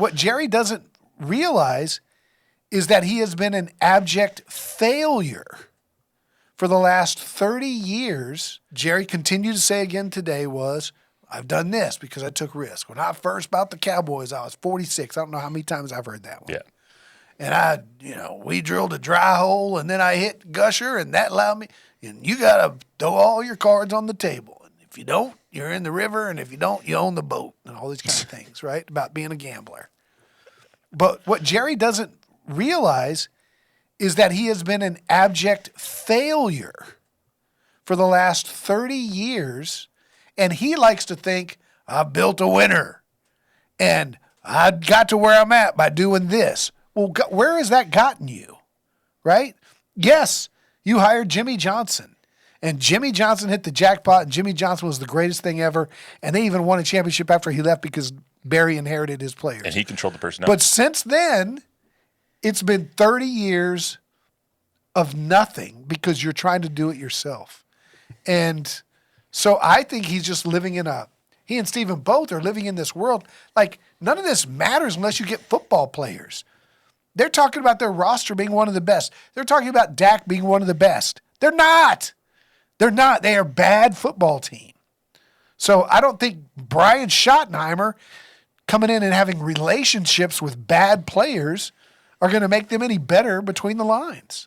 what Jerry doesn't realize is that he has been an abject failure for the last 30 years. Jerry continued to say again today was, I've done this because I took risks. When I first bought the Cowboys, I was 46. I don't know how many times I've heard that one. Yeah. And we drilled a dry hole, and then I hit Gusher, and that allowed me. And you got to throw all your cards on the table. And if you don't, you're in the river, and if you don't, you own the boat, and all these kind of things, right, about being a gambler. But what Jerry doesn't realize is that he has been an abject failure for the last 30 years, and he likes to think, I built a winner, and I got to where I'm at by doing this. Well, where has that gotten you, right? Yes, you hired Jimmy Johnson, and Jimmy Johnson hit the jackpot, and Jimmy Johnson was the greatest thing ever, and they even won a championship after he left because Barry inherited his players. And he controlled the personnel. But since then, it's been 30 years of nothing because you're trying to do it yourself. And so I think he's just living he and Steven both are living in this world. Like, none of this matters unless you get football players. They're talking about their roster being one of the best. They're talking about Dak being one of the best. They're not. They're not. They are a bad football team. So I don't think Brian Schottenheimer coming in and having relationships with bad players are going to make them any better between the lines.